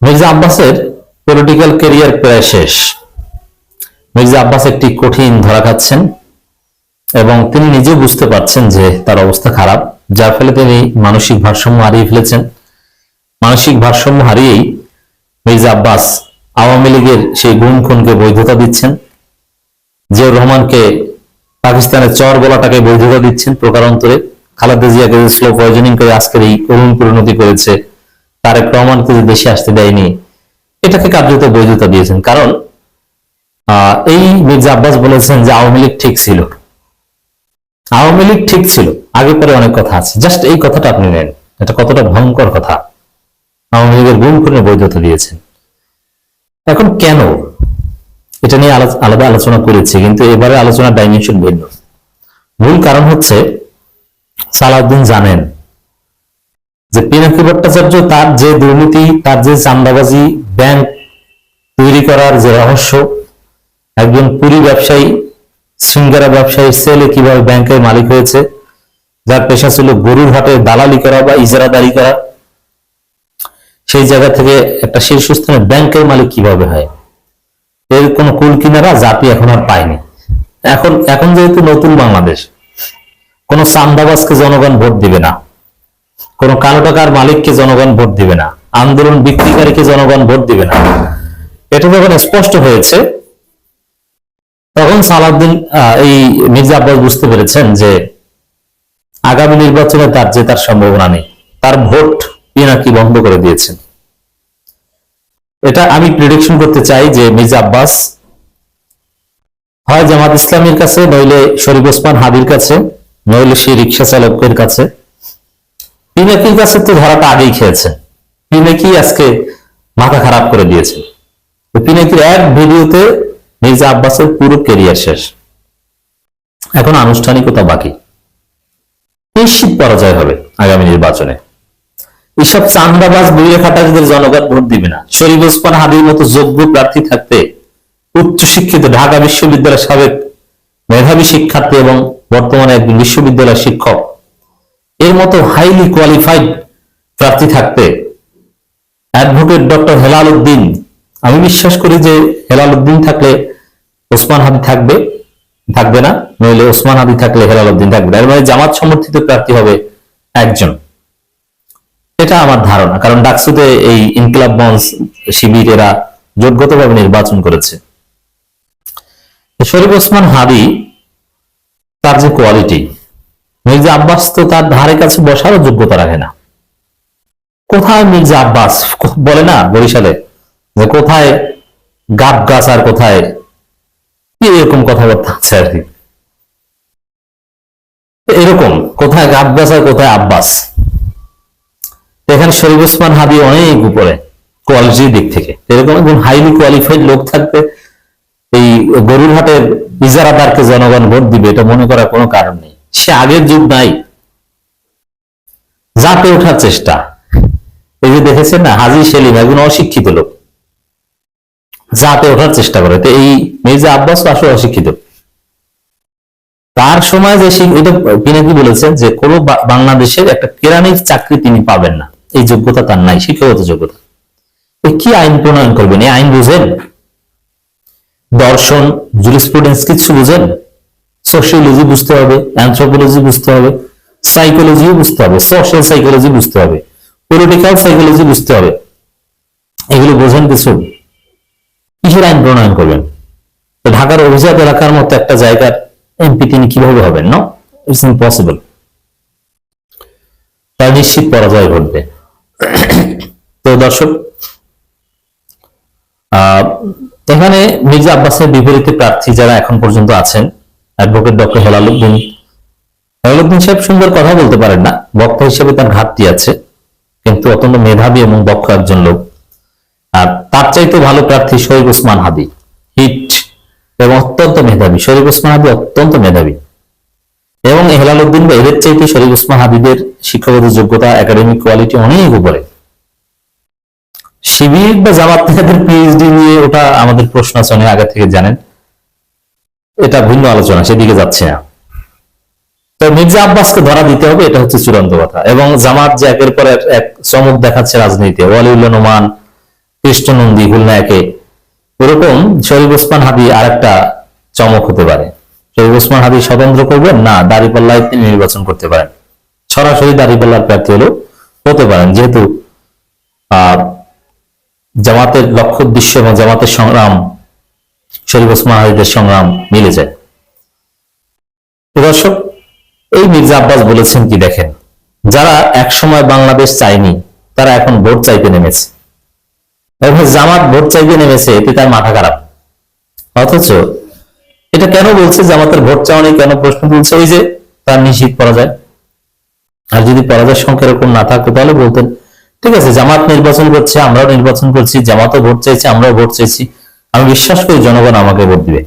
মির্জা আব্বাসের political career প্রায় শেষ। মির্জা আব্বাস একটি কঠিন ধরা খাচ্ছেন এবং তিনি নিজে বুঝতে পারছেন যে তার অবস্থা খারাপ, যার ফলে তিনি মানসিক ভারসাম্য হারিয়ে ফেলেছেন। মানসিক ভারসাম্য হারিয়েই মির্জা আব্বাস আওয়ামী লীগের সেই গুম খুনকে বৈধতা দিচ্ছেন, জিয়াউর রহমানকে পাকিস্তানের চর বলাটাকে বৈধতা দিচ্ছেন প্রকারান্তরে, খালেদা জিয়াকে স্লো পয়জনিং করে আজকের এই করুণ পরিণতি করেছে, তারেক রহমানকে যে দেশে আসতে দেয়নি, এটাকে কার্যত বৈধতা দিয়েছেন। কারণ এই মির্জা আব্বাস বলেছেন যে আওয়ামী লীগ ঠিক ছিল, আওয়ামী লীগ ঠিক ছিল, আগে পরে অনেক কথা আছে, জাস্ট এই কথাটা আপনি নেন, এটা কতটা ভয়ঙ্কর কথা। আওয়ামী লীগের গুম খুনের বৈধতা দিয়েছেন। এখন কেন, এটা নিয়ে আলাদা আলোচনা করেছি, কিন্তু এবারে আলোচনার ডাইমেনশন ভিন্ন। মূল কারণ হচ্ছে সালাউদ্দিন জানেন যে পিনাকি ভট্টাচার্য তার যে দুর্নীতি, তার যে চাঁদাবাজি, ব্যাংক তৈরি করার যে রহস্য, একজন পুরী ব্যবসায়ী, সিঙ্গারা ব্যবসায়ীর ছেলে কিভাবে ব্যাংকের মালিক হয়েছে, যার পেশা ছিল গরুর হাটে দালালি করা বা ইজারাদারি করা, সেই জায়গা থেকে একটা শীর্ষস্থানে ব্যাংকের মালিক কিভাবে হয়, এর কোন কুল কিনারা জাতি এখন আর পায়নি। এখন যেহেতু নতুন বাংলাদেশ, কোন চাঁদাবাজকে জনগণ ভোট দিবে না, কোন কালো টাকার মালিককে জনগণ ভোট দিবে না, আন্দোলন বিক্রিকারীকে জনগণ ভোট দিবে না, এটা যখন স্পষ্ট হয়েছে তখন সালাউদ্দিন এই মির্জা আব্বাস বুঝতে পেরেছেন যে আগামী নির্বাচনে তার জেতার সম্ভাবনা নেই। তার ভোট পিনাকি বন্ধ করে দিয়েছেন। এটা আমি প্রেডিকশন করতে চাই যে মির্জা আব্বাস হয় জামাত ইসলামীর কাছে, নইলে শরীফ ওসমান হাদির কাছে, নইলে সেই রিক্সা চালকের কাছে। পিনাকির কাছে তো ধরাটা আগেই খেয়েছে, পিনাকি আজকে মাথা খারাপ করে দিয়েছে। পিনাকির এক ভিডিওতে মির্জা আব্বাসের পুরো ক্যারিয়ার শেষ। এখন আনুষ্ঠানিকতা বাকি, নিশ্চিত পরাজয় হবে আগামী নির্বাচনে। এইসব চান্দাবাজ বুড়িয়ে খাটাদের জনগণ ভোট দিবে না। শরীফ ওসমান হাদির মতো যোগ্য প্রার্থী থাকতে উচ্চশিক্ষিত ঢাকা বিশ্ববিদ্যালয়ের সাবেক মেধাবী শিক্ষার্থী এবং বর্তমানে একজন বিশ্ববিদ্যালয়ের শিক্ষক, এর মতো হাইলি কোয়ালিফাইড প্রার্থী থাকতে অ্যাডভোকেট ডক্টর হেলাল উদ্দিন, আমি বিশ্বাস করি যে হেলাল উদ্দিন থাকলে ওসমান হাদি থাকবে না, নইলে ওসমান হাদি থাকলে হেলাল উদ্দিন থাকবে না। এর মানে জামাত সমর্থিত প্রার্থী হবে একজন, এটা আমার ধারণা। কারণ ডাকসুতে এই ইনকিলাব মঞ্চ, শিবির এরা যোগ্যতাভাবে নির্বাচন করেছে। শরীফ ওসমান হাদি তার যে কোয়ালিটি, মির্জা আব্বাস তো তার ধারে কাছে বসারও যোগ্যতা রাখে না। কোথায় মির্জা আব্বাস বলে না বরিশালে যে কোথায় গাব গাছ আর কোথায়, এরকম কথাবার্তা আছে আর কি, এরকম কোথায় গাব গাছ আর কোথায় আব্বাস। এখানে শরীফ ওসমান হাদি অনেক উপরে কোয়ালিটির দিক থেকে। এরকম একজন হাইলি কোয়ালিফাইড লোক থাকতে এই গরুর হাটের ইজারাদারকে জনগণ ভোট দিবে, এটা মনে করার কোনো কারণ নেই। সে আগের যুগ নাই, জাতে ওঠার চেষ্টা। এই যে দেখেছেন না, হাজী সেলিম একজন অশিক্ষিত লোক, জাতে ওঠার চেষ্টা করে। তো এই মির্জা আব্বাস আসলে অশিক্ষিত। তার সময় যে এটা পিনাকি বলেছেন যে কোন বাংলাদেশের একটা কেরানির চাকরি তিনি পাবেন না, এই যোগ্যতা তার নাই, শিক্ষাগত যোগ্যতা। কি আইন প্রণয়ন করবেন? এই আইন বুঝেন? দর্শন, জুরিসপ্রুডেন্স কিছু বুঝেন? সোশিয়োলজি বুঝতে হবে, অ্যানথ্রোপোলজি বুঝতে হবে, সাইকোলজিও বুঝতে হবে, সোশ্যাল সাইকোলজি বুঝতে হবে, পলিটিক্যাল সাইকোলজি বুঝতে হবে। এগুলো বোঝেন কিছু? কিসের আইন প্রণয়ন করবেন? ঢাকার অভিজাত এলাকার মতো একটা জায়গার এমপি তিনি কিভাবে হবেন? No, it's impossible. তার নিশ্চিত পরাজয় ঘটবে। তো দর্শক, এখানে মির্জা আব্বাসের বিপরীতে প্রার্থী যারা এখন পর্যন্ত আছেন, অ্যাডভোকেট ডক্টর হেলাল উদ্দিন সাহেব সুন্দর কথা বলতে পারেন না, বক্তা হিসেবে তার ঘাটতি আছে, কিন্তু অত্যন্ত মেধাবী এবং দক্ষ একজন লোক। আর তার চাইতে ভালো প্রার্থী শরীফ ওসমান হাদি, হিট এবং অত্যন্ত মেধাবী। শরীফ ওসমান হাদি অত্যন্ত মেধাবী এবং হেলাল উদ্দিন বা এদের চাইতে শরীফ ওসমান হাদিদের শিক্ষাগত যোগ্যতা, একাডেমিক কোয়ালিটি অনেক উপরে। শিবির বা জামাত নেতাদের পিএইচডি নিয়ে ওটা আমাদের প্রশ্ন আছে, অনেক আগে থেকে জানেন, এটা ভিন্ন আলোচনা, সেদিকে যাচ্ছে না। তো মির্জা আব্বাসকে ধরা দিতে হবে, এটা হচ্ছে চূড়ান্ত কথা। এবং জামাত যে একের পর এক চমক দেখাচ্ছে রাজনীতিতে, ওয়ালিউল্লাহ নোমান কৃষ্ণনন্দী, খুলনা একে, এরকম শরীফ ওসমান হাদী আর একটা চমক হতে পারে। শরীফ ওসমান হাদী স্বতন্ত্র করবেন না, দাঁড়িপাল্লায় তিনি নির্বাচন করতে পারেন, সরাসরি দাঁড়িপাল্লার প্রার্থী হতে পারেন, যেহেতু জামাতের লক্ষ্য উদ্দেশ্য এবং জামাতের সংগ্রাম শরীফ ওসমান হাদীদের সংগ্রাম মিলে যায়। দর্শক, এই মির্জা আব্বাস বলেছেন কি দেখেন, যারা একসময় বাংলাদেশ চায়নি তারা এখন ভোট চাইতে নেমেছে, এবং জামাত ভোট চাইতে নেমেছে, এতে তার মাথা খারাপ। অথচ এটা কেন বলছে জামাতের ভোট চাওয়া নেই, কেন প্রশ্ন তুলছে, ওই যে তার নিশ্চিত পরাজয়। আর যদি পরাজয়ের সংখ্যা এরকম না থাকতো তাহলে বলতেন ঠিক আছে, জামাত নির্বাচন করছে, আমরাও নির্বাচন করছি, জামাতও ভোট চাইছে, আমরাও ভোট চাইছি, আমি বিশ্বাস করি জনগণ আমাকে ভোট দিবে।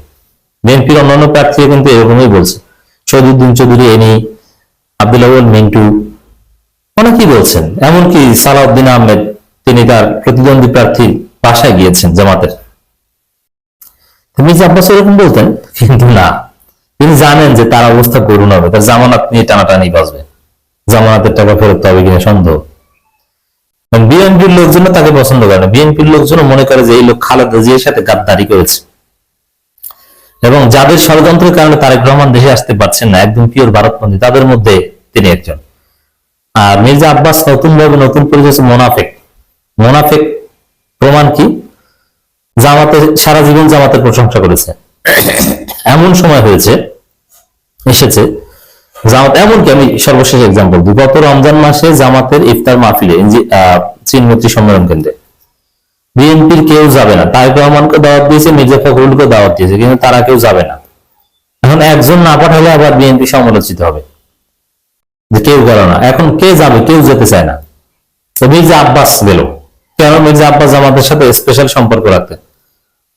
বিএনপির অন্যান্য প্রার্থী কিন্তু এরকমই বলছে, শহীদুদ্দিন চৌধুরী, এনি, আব্দুল আউয়াল মিন্টু, অনেকেই বলছেন, এমনকি সালাউদ্দিন আহমেদ তিনি তার প্রতিদ্বন্দ্বী প্রার্থীর বাসায় গিয়েছেন জামাতের। মির্জা আব্বাস এরকম বলতেন, কিন্তু না, তিনি জানেন যে তার অবস্থা করুণ হবে, তার জামানত নিয়ে টানাটানি বাজবে, জামানাতের টাকা ফেরত হবে কিনা সন্দেহ। বিএনপির লোকজন তাকে পছন্দ করে না, বিএনপির লোকজন মনে করে যে এই লোক খালেদা জিয়ার সাথে গাদ্দারি করেছে, এবং যাদের ষড়যন্ত্রের কারণে তারেক রহমান দেশে আসতে পারছেন না, একদম পিওর ভারতপন্থী, তাদের মধ্যে তিনি একজন। আর মির্জা আব্বাস নতুন ভাবে নতুন পরিচয় মোনাফেক। মোনাফেক প্রমাণ কি, জামাতে সারা জীবন জামাতের প্রশংসা করেছে, এমন সময় হয়েছে এসেছে জামাত, এমনকি আমি সর্বশেষ এক্সাম্পল দিই, গত রমজান মাসে জামাতের ইফতার মাহফিলে চীনমৈত্রী সম্মেলন কেন্দ্রে বিএনপির কেউ যাবে না, তারেক রহমানকে দাওয়াত দিয়েছে, মির্জা ফখরুলকে দাওয়াত দিয়েছে, কিন্তু তারা কেউ যাবে না। এখন একজন না পাঠালে আবার বিএনপি সমালোচিত হবে যে কেউ গেল না, এখন কে যাবে, কেউ যেতে চায় না। তো মির্জা আব্বাস গেল, কেন? মির্জা আব্বাস জামাতের সাথে স্পেশাল সম্পর্ক রাখতেন,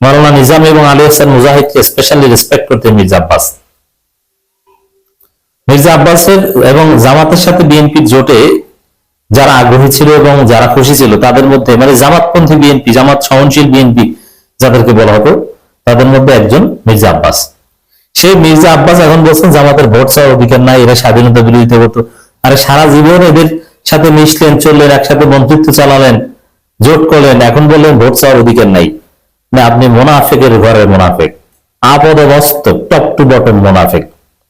মাওলানা নিজাম এবং আলী হাসান মুজাহিদকে স্পেশালি রেসপেক্ট করতেন মির্জা আব্বাস। মির্জা আব্বাসের এবং জামাতের সাথে বিএনপির জোটে যারা আগ্রহী ছিল এবং যারা খুশি ছিল তাদের মধ্যে, মানে জামাতপন্থী বিএনপি, জামাত সহনশীল বিএনপি যাদেরকে বলা হতো, তাদের মধ্যে একজন মির্জা আব্বাস। সেই মির্জা আব্বাস এখন বলছেন জামাতের ভোট চাওয়ার অধিকার নাই, এরা স্বাধীনতা বিরোধিতা করতো। আরে সারা জীবন এদের সাথে মিশলেন, চললেন, একসাথে বন্ধুত্ব চালালেন, জোট করলেন, এখন বললেন ভোট চাওয়ার অধিকার নাই। না, আপনি মোনাফেকের ঘরের মোনাফেক, আপদমস্তক, টপ টু বটম মোনাফেক,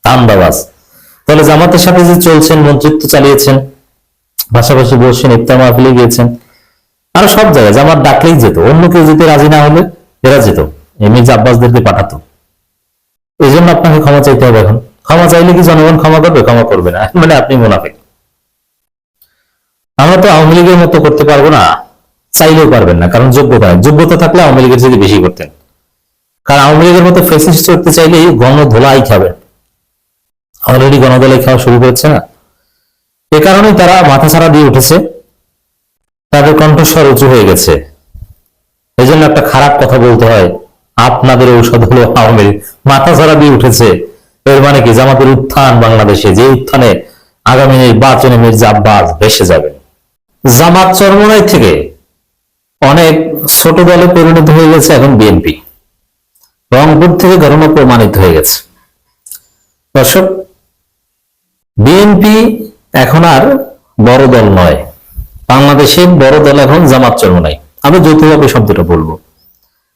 ধান্দাবাজ। তাহলে জামাতের সাথে যে চলছেন, মন্ত্রিত্ব চালিয়েছেন, পাশাপাশি বসছেন, ইফতার মাহফিলে গিয়েছেন, আর সব জায়গায় জামাত ডাকলেই যেত, অন্য কেউ যেতে রাজি না হলে এরা যেত, মির্জা আব্বাসদেরকে পাঠাতো। এই জন্য আপনাকে ক্ষমা চাইতে হবে। এখন ক্ষমা চাইলে কি জনগণ ক্ষমা করবে? ক্ষমা করবে না, মানে আপনি মুনাফিক। আমরা তো আওয়ামী লীগের মতো করতে পারবো না, চাইলেও পারবেন না, কারণ যোগ্যতা থাকলে আওয়ামী লীগের থেকে বেশি করতেন। কারণ আওয়ামী লীগের মতো ফেসিস্ট করতে চাইলে গণধোলাই খাবেন, অলরেডি গণধোলাই খাওয়া শুরু করেছে না? এ কারণেই তারা মাথা ছাড়া দিয়ে উঠেছে, তাদের কণ্ঠস্বর উঁচু হয়ে গেছে। এই জন্য একটা খারাপ কথা বলতে হয়, আপনাদের ঔষধ হলো আওয়ামী লীগ মাথা ছাড়া দিয়ে উঠেছে। এর মানে কি, জামাতের উত্থান বাংলাদেশে, যে উত্থানে আগামী নির্বাচনে মির্জা আব্বাস ভেসে যাবেন। জামাত চরমোনাই থেকে অনেক ছোট দলে পরিণত হয়ে গেছে এখন বিএনপি, রংপুর থেকে ঘটনা প্রমাণিত হয়ে গেছে। দর্শক, বিএনপি এখন আর বড় দল নয়, বাংলাদেশের বড় দল এখন জামাত চরমোনাই। আমি যৌথভাবে শব্দটা বলবো,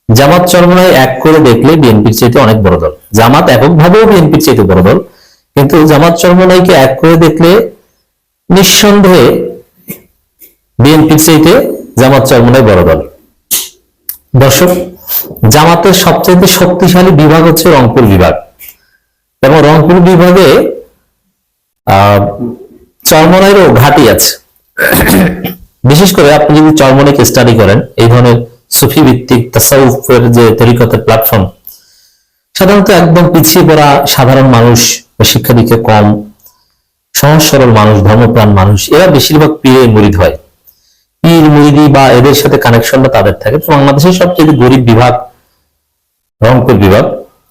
জামাত চরমোনাই এক করে দেখলে বিএনপির চাইতে অনেক বড় দল, জামাত এককভাবেও বিএনপির চাইতে বড় দল, কিন্তু জামাত চরমোনাইকে এক করে দেখলে নিঃসন্দেহে বিএনপির চাইতে জামাত চরমোনাই বড় দল। দর্শক, জামাতের সবচেয়ে শক্তিশালী বিভাগ হচ্ছে রংপুর বিভাগ, এবং রংপুর বিভাগে চরমোনাইয়েরও ঘাঁটি আছে। বিশেষ করে আপনি যদি চরমোনাইকে স্টাডি করেন, এই ধরনের সুফি ভিত্তিক তাসাউফের যে তরিকতের প্ল্যাটফর্ম, সাধারণত একদম পিছিয়ে পড়া সাধারণ মানুষ, শিক্ষা দীক্ষা কম, সহজ সরল মানুষ, ধর্মপ্রাণ মানুষ, এরা বেশিরভাগ পীরে মুরিদ হয়। পীর মুরিদি বা এদের সাথে কানেকশনটা তাদের থাকে। বাংলাদেশের সবচেয়ে গরিব বিভাগ রংপুর বিভাগ,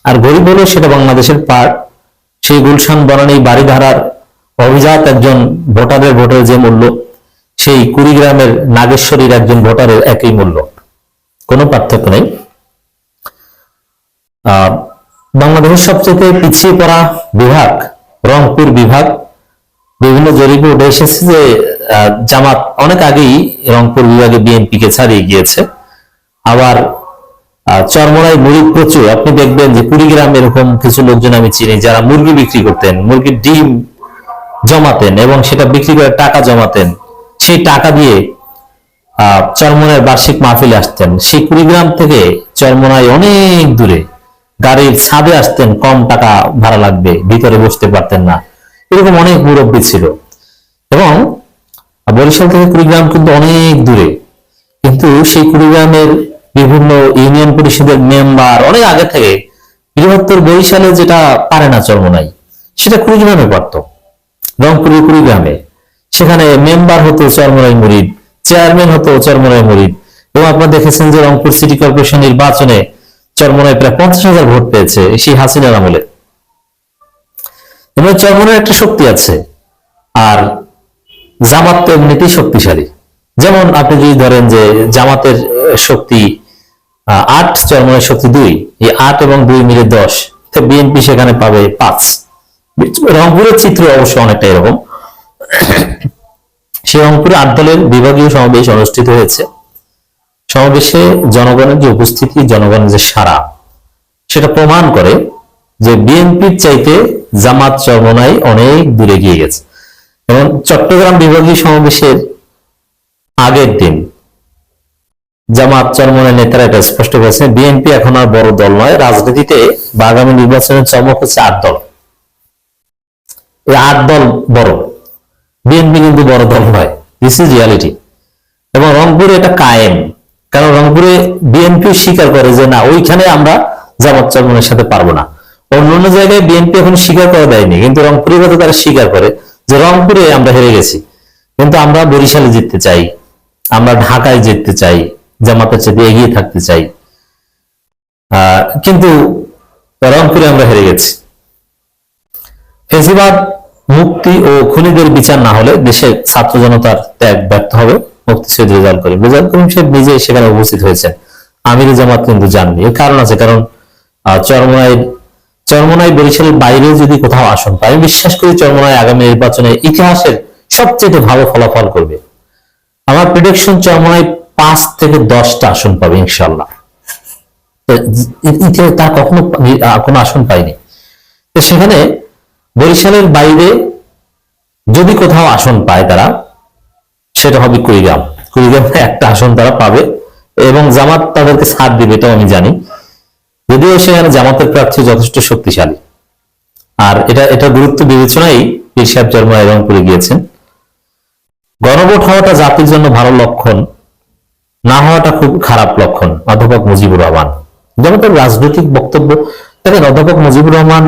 আর গরিব হলেও সেটা বাংলাদেশের পার্ট। সেই গুলশান বনানী বাড়িধারার অভিজাত একজন ভোটারের যে মূল্য, সেই কুড়িগ্রামের নাগেশ্বরীর একজন ভোটারের একই মূল্য, কোনো পার্থক্য নেই। বাংলাদেশের সবচেয়ে পিছিয়ে পড়া বিভাগ রংপুর বিভাগ। বিভিন্ন জরিপে উঠে এসেছে যে জামাত অনেক আগেই রংপুর বিভাগে বিএনপি কে ছাড়িয়ে গিয়েছে, আবার চরমোনাই মুরগি প্রচুর। আপনি দেখবেন যে কুড়িগ্রাম এরকম কিছু লোকজন আমি চিনি যারা মুরগি বিক্রি করতেন, মুরগির ডিম জমাতেন এবং সেটা বিক্রি করে টাকা জমাতেন। সেই টাকা দিয়ে চরমোনাইয়ের বার্ষিক মাহফিলে আসতেন। সেই কুড়িগ্রাম থেকে চরমোনাই অনেক দূরে গাড়ির ছাদে আসতেন, কম টাকা ভাড়া লাগবে, ভিতরে বসতে পারতেন না, এরকম অনেক মুরব্বী ছিল। এবং বরিশাল থেকে কুড়িগ্রাম কিন্তু অনেক দূরে, কিন্তু সেই কুড়িগ্রামের বিভিন্ন ইউনিয়ন পরিষদের মেম্বার অনেক আগে থেকে বৃহত্তর বরিশালে যেটা পারে না চরমোনাই, সেটা কুড়িগ্রামে পারত। রংপুরের কুড়িগ্রামে সেখানে মেম্বার হতো চরমোনাই মুরিদ, চেয়ারম্যান হতো চরমোনাই মুরিদ। এবং আপনারা দেখেছেন যে রংপুর সিটি কর্পোরেশন নির্বাচনে চরমোনাই প্রায় 50,000 ভোট পেয়েছে সেই হাসিনার আমলে। এবং চরমোনাইয়ের একটা শক্তি আছে, আর জামাত তো এমনিতেই শক্তিশালী। যেমন আপনি যদি ধরেন যে জামাতের শক্তি 8, চরমোনাইয়ের শক্তি 2, এই 8 এবং 2 মিলে 10, বিএনপি সেখানে পাবে 5। রংপুরের চিত্র অবশ্য অনেকটা এরকম। সেই রংপুরে 8 দলের বিভাগীয় সমাবেশ অনুষ্ঠিত হয়েছে। সমাবেশে জনগণের যে উপস্থিতি, জনগণের যে সাড়া, সেটা প্রমাণ করে যে বিএনপির চাইতে জামাত চরমোনাই অনেক দূরে গিয়ে গেছে। এবং চট্টগ্রাম বিভাগীয় সমাবেশের আগের দিন জামাত চরমোনাই নেতারা এটা স্পষ্ট করেছেন, বিএনপি এখন আর বড় দল নয়, রাজনীতিতে বা আগামী নির্বাচনের চমক হচ্ছে 8 দল। এই 8 দল বড়, বিএনপি কিন্তু বড় দল নয়। This is reality. এবং রংপুরে এটা কায়েম, কারণ রংপুরে বিএনপি স্বীকার করে যে না, ওইখানে আমরা জামাত চরমোনাইয়ের সাথে পারবো না। অন্যান্য জায়গায় বিএনপি এখন স্বীকার করে দেয়নি, কিন্তু রংপুরের কথা তারা স্বীকার করে যে রংপুরে আমরা হেরে গেছি, কিন্তু আমরা বরিশালে জিততে চাই, আমরা ঢাকায় জিততে চাই, জামাতের সাথে এগিয়ে থাকতে চাই, কিন্তু রংপুরে আমরা হেরে গেছি। ফেসিবাদ মুক্তি ও খুনিদের বিচার না হলে দেশের ছাত্র জনতার ত্যাগ ব্যর্থ হবে। মুফতি সৈয়দ রেজাউল করিম সাহেব নিজে সেখানে উপস্থিত হয়েছেন, আমির জামাত কিন্তু যাননি। এর কারণ আছে, কারণ চরমোনাই বরিশালের বাইরে যদি কোথাও আসন পায়, আমি বিশ্বাস করি চরমোনাই আগামী নির্বাচনে ইতিহাসের সবচেয়ে ভালো ফলাফল করবে। আমার প্রেডিকশন চরমোনাই 5 থেকে 10টা আসন পাবে ইনশাল্লাহ। তার কখনো কোনো আসন পায়নি। তো সেখানে বরিশালের বাইরে যদি কোথাও আসন পায় তারা, সেটা হবে কুড়িগ্রাম। কুড়িগ্রামে একটা আসন তারা পাবে এবং জামাত তাদেরকে ছাড় দিবে, এটাও আমি জানি। যদিও সেখানে জামাতের প্রার্থী যথেষ্ট শক্তিশালী, আর এটা গুরুত্ব বিবেচনায় পীর সাহেব চরমোনাই রংপুরে গিয়েছেন। গণভোট হওয়াটা জাতির জন্য ভালো লক্ষণ, না হওয়াটা খুব খারাপ লক্ষণ। অধ্যাপক মুজিবুর রহমান, যেমন তার রাজনৈতিক বক্তব্য দেখেন, অধ্যাপক মুজিবুর রহমান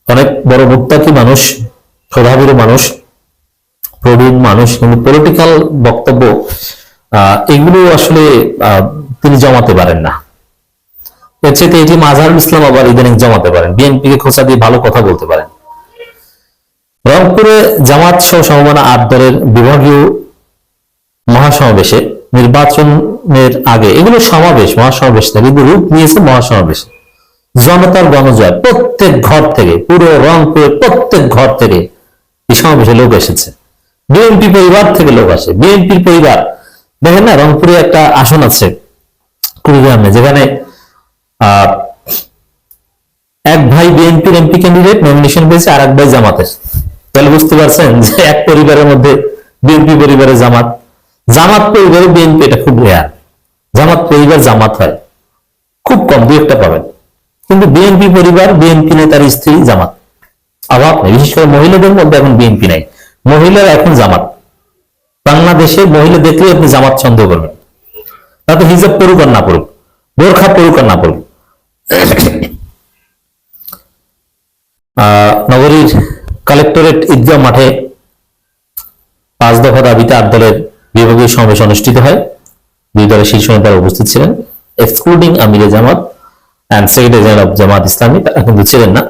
অনেক বড় মুত্তাকি মানুষ, প্রভাবী মানুষ, প্রবীণ মানুষ, কিন্তু পলিটিক্যাল বক্তব্য এগুলো আসলে তিনি জমাতে পারেন না। এর চাইতে এটি মাজহারুল ইসলাম আবার ইদানিং জমাতে পারেন, বিএনপিকে খোঁচা দিয়ে ভালো কথা বলতে পারেন। রংপুরে জামাত সহ সমমানা 8 দলের বিভাগীয় মহাসমাবেশে নির্বাচনের আগে, এগুলো সমাবেশ, মহাসমাবেশ থেকে কিন্তু রূপ নিয়েছে মহাসমাবেশ। জনতার গণজয়, প্রত্যেক ঘর থেকে, পুরো রংপুরের প্রত্যেক ঘর থেকে এই সমাবেশে লোক এসেছে। বিএনপি পরিবার থেকে লোক আসে, বিএনপির পরিবার। দেখেন না, রংপুরে একটা আসন আছে কুড়িগ্রামে, যেখানে এক ভাই বিএনপির এমপি ক্যান্ডিডেট নমিনেশন পেয়েছে, আর এক ভাই জামাতের। তাহলে বুঝতে পারছেন যে এক পরিবারের মধ্যে বিএনপি পরিবারে জামাত, জামাত পরিবারে বিএনপি, এটা খুব রেয়ার। জামাত পরিবার জামাত হয় খুব কম, 2-1টা পাবেন, কিন্তু বিএনপি পরিবার, বিএনপি নেতার স্ত্রী জামাত, অভাব নেই। বিশেষ করে মহিলাদের মধ্যে এখন বিএনপি নাই, মহিলারা এখন জামাত। বাংলাদেশে মহিলা দেখলে আপনি জামাত সন্দেহ করবেন, তাতে হিজাব পড়ুক আর না পড়ুক, বোরখা পড়ুক আর না পড়ুক। নগরীর কালেক্টরেট ঈদগাহ মাঠে 5 দফা দাবিতে 8 দলের বিভাগীয় সমাবেশ অনুষ্ঠিত হয়। 2 দলের শীর্ষ নেতারা উপস্থিত ছিলেন, এক্সক্লুডিং আমিরে জামাত and secretary general of Jamaat Islami, তারা কিন্তু ছিলেন না।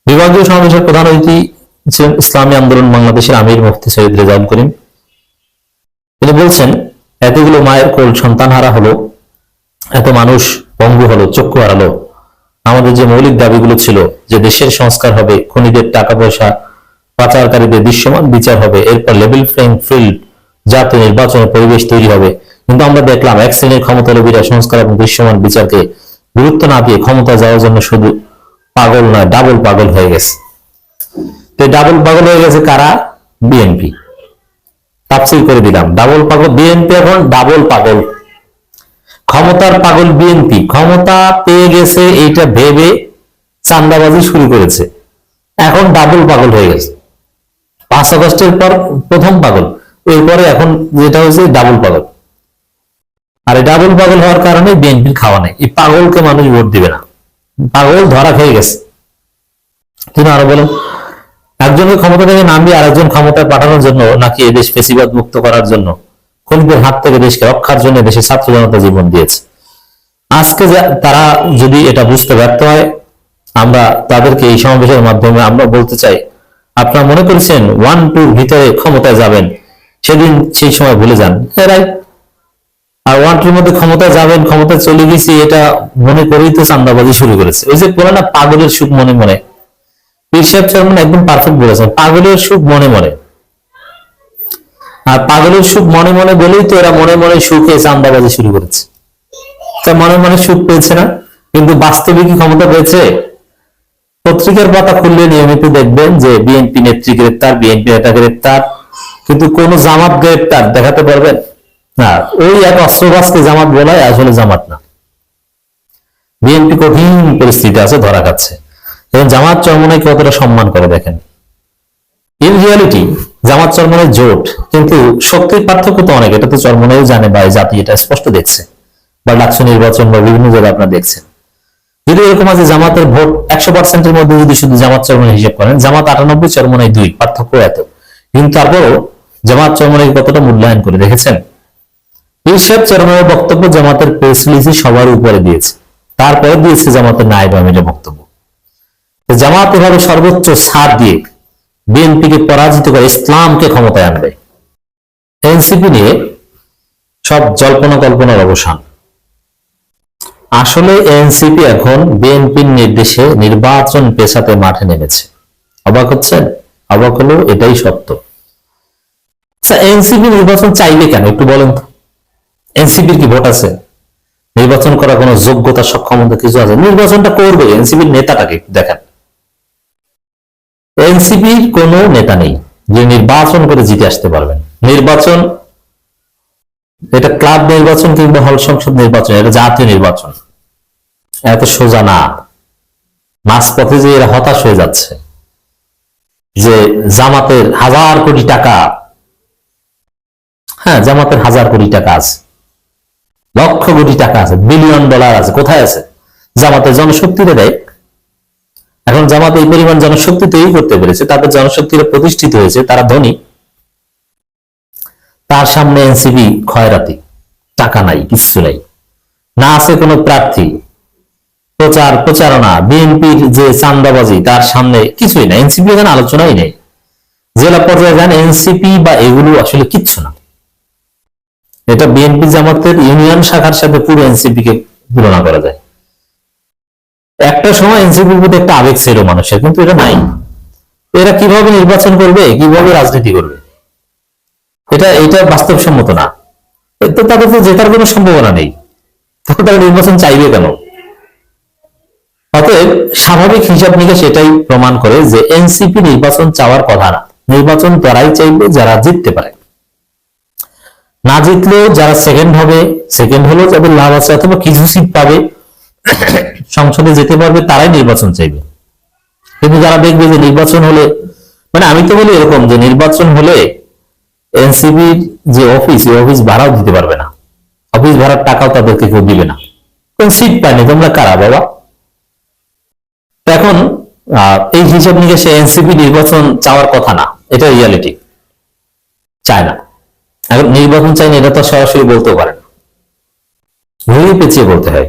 বিভাগীয় সমাবেশের প্রধান অতিথি ছিলেন ইসলামী আন্দোলন বাংলাদেশের আমির মুফতি সৈয়দ রেজাউল করিম। তিনি বলছেন, এতগুলো মায়ের কোল সন্তান হারা হলো, এত মানুষ পঙ্গু হলো, চক্ষু হারালো। আমাদের যে মৌলিক দাবিগুলো ছিল, যে দেশের সংস্কার হবে, খনিদের টাকা পয়সা পাচারকারীদের দৃশ্যমান বিচার হবে, এরপর লেভেল প্লেইং ফিল্ড জাতীয় নির্বাচনের পরিবেশ তৈরি হবে। কিন্তু আমরা দেখলাম এক শ্রেণীর ক্ষমতালোভীরা সংস্কার এবং দৃশ্যমান বিচারকে গুরুত্ব না দিয়ে ক্ষমতা যাওয়ার জন্য শুধু পাগল নয়, ডাবল পাগল হয়ে গেছে। তো ডাবল পাগল হয়ে গেছে কারা? বিএনপি। তাফসীর করে দিলাম, ডাবল পাগল বিএনপি, এখন ডাবল পাগল। ক্ষমতার পাগল বিএনপি, ক্ষমতা পেয়ে গেছে এইটা ভেবে চাঁদাবাজি শুরু করেছে, এখন ডাবল পাগল হয়ে গেছে। 5 আগস্টের পর প্রথম পাগল, এরপরে এখন যেটা হয়েছে ডাবল পাগল। আর এই ডাবল পাগল হওয়ার কারণে বিএনপির খাওয়া নেই। এই পাগলকে মানুষ ভোট দিবে না, পাগল ধরা খেয়ে গেছে। তিনি আরো বলেন, একজনকে ক্ষমতা থেকে নামিয়ে আরেকজন ক্ষমতায় পাঠানোর জন্য নাকি এদেশ ফেসিবাদ মুক্ত করার জন্য, খুনিদের হাত থেকে দেশকে রক্ষার জন্য দেশের ছাত্র জনতা জীবন দিয়েছে। আজকে তারা যদি এটা বুঝতে ব্যর্থ হয়, আমরা তাদেরকে এই সমাবেশের মাধ্যমে আমরা বলতে চাই, আপনারা মনে করেছেন 1-2 ভিতরে ক্ষমতায় যাবেন, সেদিন সেই সময় ভুলে যান। এরাই আর 1-2 মধ্যে ক্ষমতায় যাবেন, ক্ষমতায় চলে গেছি এটা মনে করেই তো চাঁদাবাজি শুরু করেছে। ওই যে বলে না, পাগলের সুখ মনে মনে। পীর সাহেব চেয়ারম্যান একদম পারফেক্ট বলেছেন, পাগলের সুখ মনে মনে। আর পাগলের সুখ মনে মনে বলেই তো এরা মনে মনে সুখে চাঁদাবাজি শুরু করেছে। তা মনে মনে সুখ পেয়েছে না, কিন্তু বাস্তবে কি ক্ষমতা পেয়েছে? পত্রিকার পাতা খুললে নিয়মিত দেখবেন যে বিএনপি নেত্রী গ্রেপ্তার, বিএনপি নেতা গ্রেপ্তার, কিন্তু কোন জামাত গ্রেপ্তার দেখাতে পারবেন না। ওই এক অস্ত্রবাজকে জামাত বলায়, আসলে জামাত না। বিএনপি কঠিন পরিস্থিতি আছে, ধরা খাচ্ছে। এবং জামাত চরমনাইকে কতটা সম্মান করে দেখেন। ইন রিয়ালিটি জামাত চরমনাই জোট, কিন্তু শক্তির পার্থক্য তো অনেক। এটা তো চরমনাইও জানে বা জাতি এটা স্পষ্ট দেখছে, বা ডাকসু নির্বাচন বা বিভিন্ন জায়গায় আপনারা দেখছেন। যদি এরকম আছে জামাতের ভোট 100%-এর মধ্যে যদি শুধু জামাত চরমনাই হিসেব করেন, জামাত 98, চরমনাই 2, পার্থক্য এত। কিন্তু তারপরও জামাত চরমনাই কতটা মূল্যায়ন করে দেখেছেন। পীর সাহেব চরমনাইয়ের বক্তব্য জামাতের প্রেস রিলিজে সবার উপরে দিয়েছে, তারপরে দিয়েছে জামাতের নায়েব আমিরের বক্তব্য। জামাত এভাবে সর্বোচ্চ ছাড় দিয়ে বিএনপিকে পরাজিত করে ইসলামকে ক্ষমতায় আনবে। এনসিপি নিয়ে সব জল্পনা কল্পনার অবসান। আসলে এনসিপি এখন বিএনপির নির্দেশে নির্বাচন পেছাতে মাঠে নেমেছে। অবাক হচ্ছেন? অবাক হলেও এটাই সত্য। এনসিপি নির্বাচন চাইবে কেন একটু বলেন তো? এনসিপির কি ভোট আছে? নির্বাচন করার কোন যোগ্যতা সক্ষমতা কিছু আছে? নির্বাচনটা করবে এনসিপির নেতাটাকে দেখেন। এনসিপির কোন নেতা নেই যে নির্বাচন করে জিতে আসতে পারবেন। নির্বাচন এটা ক্লাব নির্বাচন কিংবা হল সংসদ নির্বাচন, এটা জাতীয় নির্বাচন। এত সোজা না। মাঝপথে যে এরা হতাশ হয়ে যাচ্ছে যে জামাতের 1000 কোটি টাকা, হ্যাঁ জামাতের 1000 কোটি টাকা আছে, লক্ষ কোটি টাকা আছে, বিলিয়ন ডলার আছে, কোথায় আছে? জামাতের জনশক্তিরে দেয়। এখন জামাত এই পরিমাণ জনশক্তি তৈরি করতে পেরেছে, তাদের জনশক্তিরা প্রতিষ্ঠিত হয়েছে, তারা ধনী। তার সামনে এনসিপি ক্ষয়রাতি, টাকা নাই, কিচ্ছু নাই, না আছে কোনো প্রার্থী, প্রচারণা, বিএনপির যে চাঁদাবাজি, তার সামনে কিছুই না। এনসিপি এখানে আলোচনাই নেই। জেলা পর্যায়ে যান, এনসিপি বা এগুলো আসলে কিচ্ছু না। এটা বিএনপি জামাতের ইউনিয়ন শাখার সাথে পুরো এনসিপি কে তুলনা করা যায়। একটা সময় এনসিপির প্রতি একটা আবেগ ছিল মানুষের, কিন্তু এটা নাই। এরা কিভাবে নির্বাচন করবে, কিভাবে রাজনীতি করবে, এটা বাস্তবসম্মত না। তো তাদের তো জেতার কোনো সম্ভাবনা নেই, তখন তারা নির্বাচন চাইবে কেন? অতএব স্বাভাবিক হিসাব নিকাশ এটাই প্রমাণ করে যে এনসিপি নির্বাচন চাওয়ার কথা না। নির্বাচন তারাই চাইবে যারা জিততে পারে। না জিতলেও যারা সেকেন্ড হবে, সেকেন্ড হলেও যাদের লাভ আছে অথবা কিছু সিট পাবে, সংসদে যেতে পারবে, তারাই নির্বাচন চাইবে। কিন্তু যারা দেখবে যে নির্বাচন হলে, মানে আমি তো বলি এরকম যে নির্বাচন হলে এনসিপির যে অফিস, এই অফিস ভাড়াও দিতে পারবে না, অফিস ভাড়ার টাকাও তাদেরকে কেউ দিবে না। কোন সিট পায়নি, তোমরা কারা বাবা? এখন এই হিসাব নিকাশে এনসিপি নির্বাচন চাওয়ার কথা না, এটা রিয়ালিটি। চায় না। এখন নির্বাচন চাই না এটা তো সরাসরি বলতেও পারে না, ঘুরিয়ে পেঁচিয়ে বলতে হয়।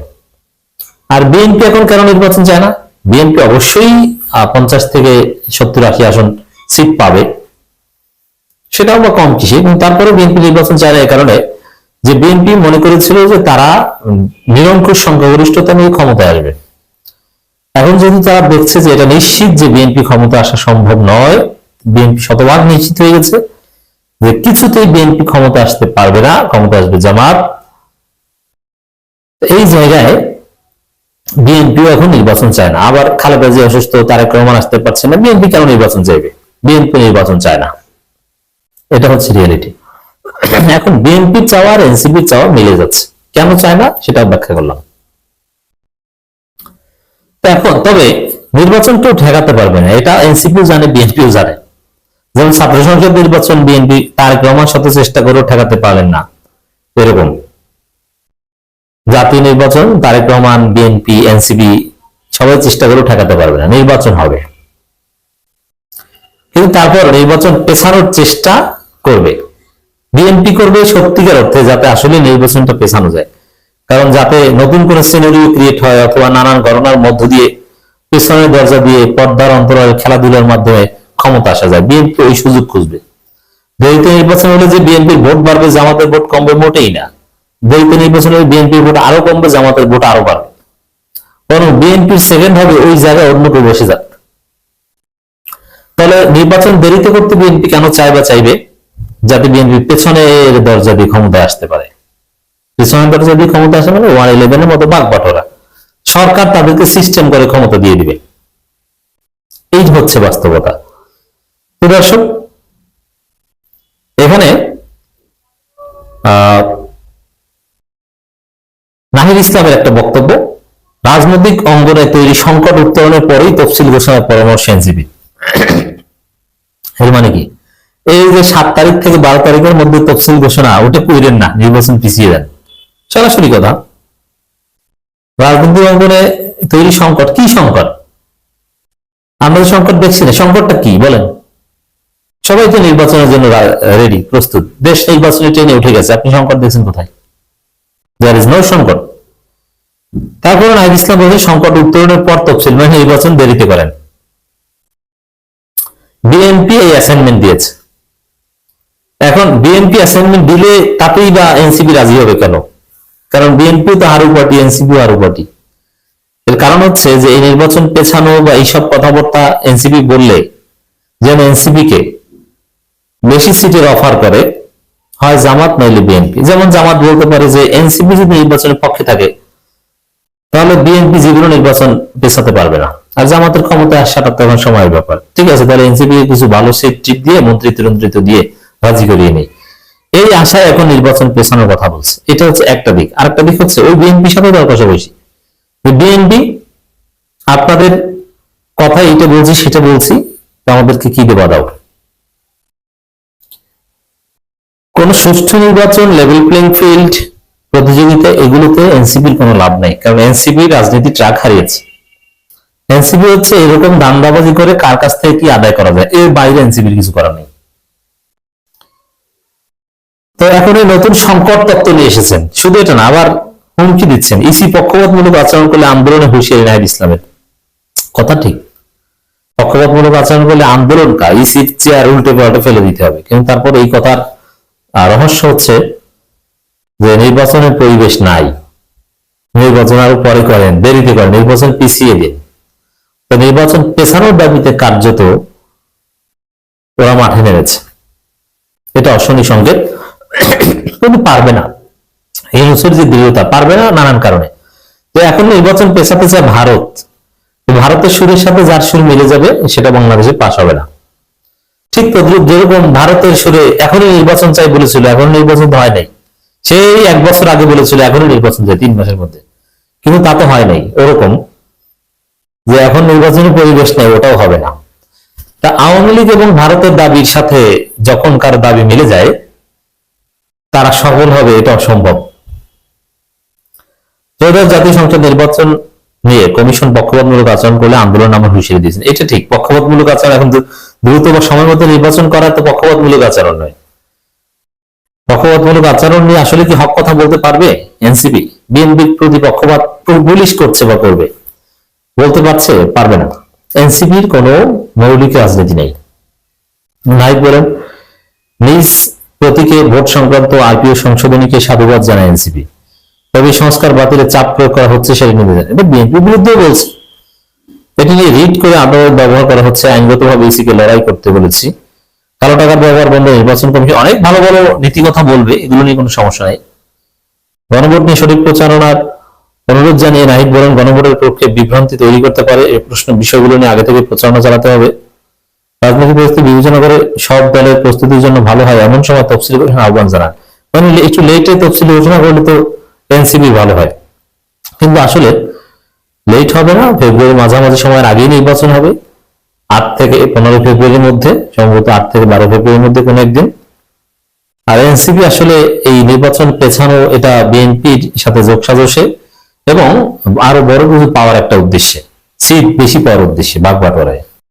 আর বিএনপি এখন কেন নির্বাচন চায় না? বিএনপি অবশ্যই 50 থেকে 70-80 আসন সিট পাবে, সেটাও বা কম কিসে, এবং তারপরে বিএনপি নির্বাচন চায় না এই কারণে যে বিএনপি মনে করেছিল যে তারা নিরঙ্কুশ সংখ্যাগরিষ্ঠতা নিয়ে ক্ষমতায় আসবে। এখন যদি তারা দেখছে যে এটা নিশ্চিত যে বিএনপি ক্ষমতা আসা সম্ভব নয়, বিএনপি শতভাগ নিশ্চিত হয়ে গেছে যে কিছুতেই বিএনপি ক্ষমতা আসতে পারবে না, ক্ষমতা আসবে জামাত। এই জায়গায় বিএনপি এখন নির্বাচন চায় না। আবার খালেদা জিয়া অসুস্থ, তারেক রহমান আসতে পারছে না, বিএনপি কেন নির্বাচন চাইবে? বিএনপি নির্বাচন চায় না, এটা হচ্ছে রিয়েলিটি। এখন বিএনপি চাওয়া আর এনসিপি চাওয়া মিলে যাচ্ছে, কেন চায় না সেটা ব্যাখ্যা করলাম। এখন তবে নির্বাচন কেউ ঠেকাতে পারবে না, এটা এনসিপিও জানে, বিএনপিও জানে। যেমন ছাত্র সংসদ নির্বাচন বিএনপি তারেক রহমান শত চেষ্টা করেও ঠেকাতে পারলেন না, এরকম জাতীয় নির্বাচন তারেক রহমান, বিএনপি, এনসিপি সবাই চেষ্টা করেও ঠেকাতে পারবে না, নির্বাচন হবে। কিন্তু তারপর নির্বাচন পেছানোর চেষ্টা করবে, বিএনপি করবে সত্যিকার অর্থে, যাতে আসলে নির্বাচনটা পেছানো যায়। কারণ যাতে নতুন করে সিনারিও ক্রিয়েট হয়, অথবা নানান ঘটনার মধ্য দিয়ে পেছনের দরজা দিয়ে পর্দার অন্তরাল খেলাধুলার মাধ্যমে ক্ষমতা আসা যায়, বিএনপি ওই সুযোগ খুঁজবে। দ্বৈত নির্বাচন হলে যে বিএনপির ভোট বাড়বে, জামাতের ভোট কমবে, মোটেই না। দ্বৈত নির্বাচন হলে বিএনপির ভোট আরো কমবে, জামাতের ভোট আরো বাড়বে। বরং বিএনপির সেকেন্ড হবে ওই জায়গায় অন্য কেউ বসে যাক। তাহলে নির্বাচন দেরিতে করতে বিএনপি কেন চাইবে? যাতে বিএনপি পেছনের দরজা দিয়ে ক্ষমতায় আসতে পারে। পেছনের দরজা দিয়ে ক্ষমতা আসে মানে 111-এর মতো বাঘ বাটোরা, সরকার তাদেরকে সিস্টেম করে ক্ষমতা দিয়ে দিবে, এই হচ্ছে বাস্তবতা। তো দর্শক, এখানে নাহিদ ইসলামের একটা বক্তব্য, রাজনৈতিক অঙ্গনে তৈরি সংকট উত্তরণের পরেই তফসিল ঘোষণার পরামর্শ এনসিপি। এর মানে কি? এই যে 7 তারিখ থেকে 12 তারিখের মধ্যে তফসিল ঘোষণা, ওটা কইরেন না, নির্বাচন পিছিয়ে দেন, সরাসরি কথা। রাজনৈতিক অঙ্গনে তৈরি সংকট, কি সংকট? আমরা সংকট দেখছি না, সংকটটা কি বলেন? সবাই তো নির্বাচনের জন্য রেডি, প্রস্তুত, দেশ নির্বাচনে ট্রেনে উঠে গেছে, আপনি সংকট দেখছেন কোথায়? দেয়ার ইজ নো সংকট। তারপরে নাহিদ ইসলাম বলছে সংকট উত্তরণের পর তফসিল, মানে নির্বাচন দেরিতে করেন। বিএনপি এই অ্যাসাইনমেন্ট দিয়েছে। এখন বিএনপি অ্যাসাইনমেন্ট দিলে তাতেই বা এনসিপি রাজি হবে কেন? কারণ বিএনপি তো Haru party, NCP Haru party. এর কারণ হচ্ছে যে এই নির্বাচন পেছানো বা এইসব কথাবার্তা এনসিপি বললে যেন এনসিপি কে বেশি সিটের অফার করে হয় জামাত নইলে বিএনপি। যেমন জামাত বলতে পারে যে এনসিপি যদি নির্বাচনের পক্ষে থাকে তাহলে বিএনপি জীবন নির্বাচন পেছাতে পারবে না, আর জামাতের ক্ষমতায় আসাটা তখন সময়ের ব্যাপার। ঠিক আছে, তাহলে এনসিপি কিছু ভালো সিট টিপ দিয়ে মন্ত্রিত্ব দিয়ে রাজি করিয়ে নেই, এই আশায় এখন নির্বাচন পেছানোর কথা বলছে। এটা হচ্ছে একটা দিক। আরেকটা দিক হচ্ছে ওই বিএনপির সাথে দর কষাকষি। বিএনপি আপনাদের কথা এটা বলছি সেটা বলছি, আমাদেরকে কি দেবা দাও। কোন সুষ্ঠু নির্বাচন, লেভেল প্লেইং ফিল্ড, প্রতিযোগিতা, এগুলোতে এনসিপির কোনো লাভ নাই। কারণ এনসিপি রাজনীতি ট্রাক হারিয়েছে। এনসিপি হচ্ছে এরকম দান্দাবাজি করে কার কাছ থেকে কি আদায় করা যায়, এর বাইরে এনসিপির কিছু করার নেই। তো এখন এই নতুন সংকট তত্ত্ব নিয়ে এসেছেন, শুধু এটা না, আবার হুমকি দিচ্ছেন ইসি পক্ষপাতমূলক আচরণ করলে আন্দোলনে হুঁশিয়ারি নাহিদ ইসলামের। কথা ঠিক, পক্ষপাতমূলক আচরণ করলে আন্দোলন কা ইসির চেয়ার উল্টে পাল্টে ফেলে দিতে হবে। কিন্তু তারপর এই কথার রহস্য হচ্ছে যে নির্বাচনের পরিবেশ নাই, নির্বাচন আরো পরে করেন, দেরিতে করেন, নির্বাচন পিছিয়ে দিন। তো নির্বাচন পেছানোর দাবিতে কার্যত ওরা মাঠে নেমেছে, এটা অশনি সংকেত। কিন্তু পারবে না, এই বছর যে দৃঢ়তা, পারবে না নানান কারণে। তো এখন নির্বাচন পেছাতে চায় ভারত, ভারতের সুরের সাথে যার সুর মিলে যাবে সেটা বাংলাদেশে পাশ হবে না। ঠিক তদ্রুপ যেরকম ভারতের সুরে এখনই নির্বাচন চাই বলেছিল, এখন নির্বাচন হয় নাই, সেই 1 বছর আগে বলেছিল এখনই নির্বাচন চাই 3 মাসের মধ্যে, কিন্তু তা তো হয় নাই। ওরকম যে এখন নির্বাচনের পরিবেশ নেই, ওটাও হবে না। তা আওয়ামী লীগ এবং ভারতের দাবির সাথে যখন কারো দাবি মিলে যায় তারা সফল হবে, এটা অসম্ভব। ত্রয়োদশ জাতীয় সংসদ নির্বাচন নিয়ে কমিশন পক্ষপাতমূলক আচরণ করলে আন্দোলন নামার হুঁশিয়ারি দিয়েছেন। এটা ঠিক, পক্ষপাতমূলক আচরণ এখন দ্রুত বা সময় মতো নির্বাচন করা তো পক্ষপাতমূলক আচরণ নয়। পক্ষপাতমূলক আচরণ নিয়ে আসলে কি হক কথা বলতে পারবে এনসিপি? বিএনপির প্রতি পক্ষপাত পুলিশ করছে বা করবে, বলতে পারছে? পারবে না। এনসিপির কোনো মৌলিক রাজনীতি নেই। নাইক বলেন নিজ প্রতীকে ভোট সংক্রান্ত আরপিও সংশোধনীকে সাধুবাদ জানায় এনসিপি, তবে সংস্কার বাতিলের চাপ প্রয়োগ করা হচ্ছে সেটা নিয়ে এটা বিএনপির বিরুদ্ধেও বলছে। এটি নিয়ে রিট করে আদালত ব্যবহার করা হচ্ছে, আইনগতভাবে ইসিকে লড়াই করতে বলেছি, কালো টাকার ব্যবহার বন্ধ, নির্বাচন কমিশন অনেক ভালো ভালো নীতি কথা বলবে, এগুলো নিয়ে কোনো সমস্যা নেই। গণভোট নিয়ে সঠিক প্রচারণার অনুরোধ জানিয়ে নাহিদ বলেন, গণভোটের পক্ষে বিভ্রান্তি তৈরি করতে পারে এই প্রশ্ন বিষয়গুলো নিয়ে আগে থেকে প্রচারণা চালাতে হবে। রাজনৈতিক পরিস্থিতি বিবেচনা করে সব দলের প্রস্তুতির জন্য ভালো হয় এমন সময় তফসিলি ঘোষণা আহ্বান জানান। মানে একটু লেটে তফসিলি ঘোষণা করলে তো এনসিপি ভালো হয়, কিন্তু আসলে লেট হবে না, ফেব্রুয়ারি মাঝামাঝি সময়ের আগেই নির্বাচন হবে, 8 থেকে 15 ফেব্রুয়ারির মধ্যে, সম্ভবত 8 থেকে 12 ফেব্রুয়ারির মধ্যে কোন একদিন। আর এনসিপি আসলে এই নির্বাচন পেছানো এটা বিএনপির সাথে যোগসাজশে এবং আরো বড় কিছু পাওয়ার একটা উদ্দেশ্যে, সিট বেশি পাওয়ার উদ্দেশ্যে, ভাগ বাটোয়ারায়।